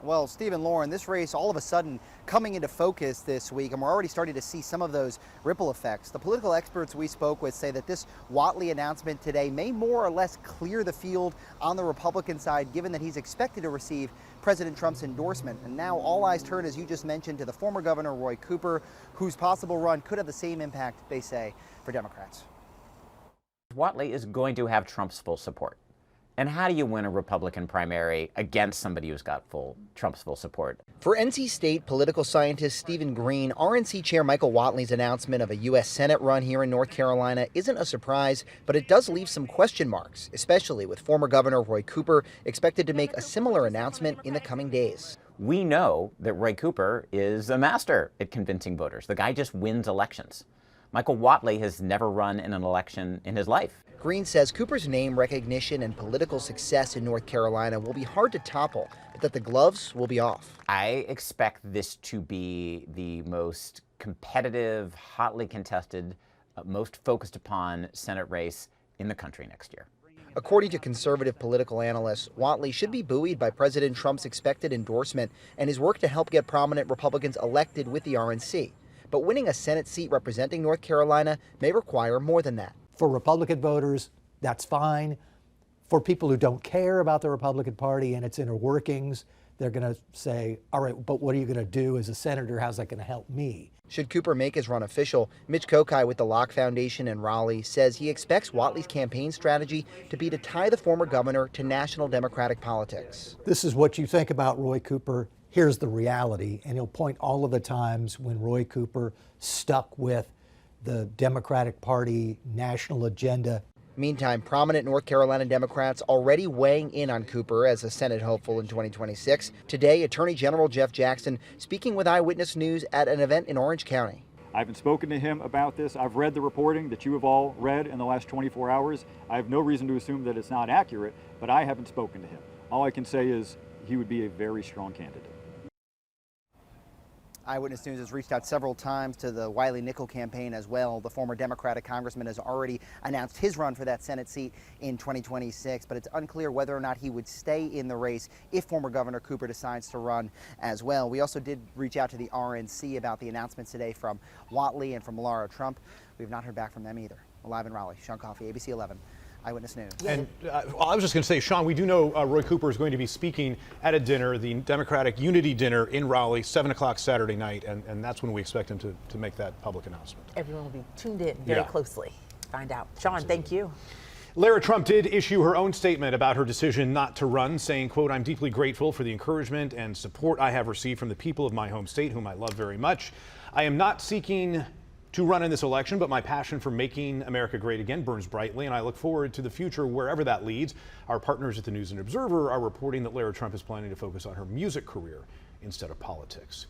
Well, Stephen Lauren, this race all of a sudden coming into focus this week, and we're already starting to see some of those ripple effects. The political experts we spoke with say that this Whatley announcement today may more or less clear the field on the Republican side, given that he's expected to receive President Trump's endorsement. And now all eyes turn, as you just mentioned, to the former governor, Roy Cooper, whose possible run could have the same impact, they say, for Democrats. Whatley is going to have Trump's full support. And how do you win a Republican primary against somebody who's got Trump's full support? For NC State political scientist Stephen Green, RNC Chair Michael Whatley's announcement of a U.S. Senate run here in North Carolina isn't a surprise, but it does leave some question marks, especially with former Governor Roy Cooper expected to make a similar announcement in the coming days. We know that Roy Cooper is a master at convincing voters. The guy just wins elections. Michael Whatley has never run in an election in his life. Green says Cooper's name recognition and political success in North Carolina will be hard to topple, but that the gloves will be off. I expect this to be the most competitive, hotly contested, most focused upon Senate race in the country next year. According to conservative political analysts, Whatley should be buoyed by President Trump's expected endorsement and his work to help get prominent Republicans elected with the RNC. But winning a Senate seat representing North Carolina may require more than that. For Republican voters, that's fine. For people who don't care about the Republican Party and its inner workings, they're going to say, all right, but what are you going to do as a senator? How's that going to help me? Should Cooper make his run official, Mitch Kokai with the Locke Foundation in Raleigh says he expects Whatley's campaign strategy to be to tie the former governor to national Democratic politics. This is what you think about Roy Cooper. Here's the reality. And he'll point all of the times when Roy Cooper stuck with the Democratic Party national agenda. Meantime, prominent North Carolina Democrats already weighing in on Cooper as a Senate hopeful in 2026. Today, Attorney General Jeff Jackson speaking with Eyewitness News at an event in Orange County. I haven't spoken to him about this. I've read the reporting that you have all read in the last 24 hours. I have no reason to assume that it's not accurate, but I haven't spoken to him. All I can say is he would be a very strong candidate. Eyewitness News has reached out several times to the Wiley Nickel campaign as well. The former Democratic congressman has already announced his run for that Senate seat in 2026, but it's unclear whether or not he would stay in the race if former Governor Cooper decides to run as well. We also did reach out to the RNC about the announcements today from Whatley and from Laura Trump. We have not heard back from them either. Live in Raleigh, Sean Coffey, ABC 11. Eyewitness News. And I was just going to say, Sean, we do know Roy Cooper is going to be speaking at a dinner, the Democratic Unity Dinner in Raleigh, 7 o'clock Saturday night, and that's when we expect him to make that public announcement. Everyone will be tuned in very closely. Find out. Sean, thank you. Lara Trump did issue her own statement about her decision not to run, saying, quote, "I'm deeply grateful for the encouragement and support I have received from the people of my home state, whom I love very much. I am not seeking to run in this election, but my passion for making America great again burns brightly, and I look forward to the future wherever that leads." Our partners at the News and Observer are reporting that Lara Trump is planning to focus on her music career instead of politics.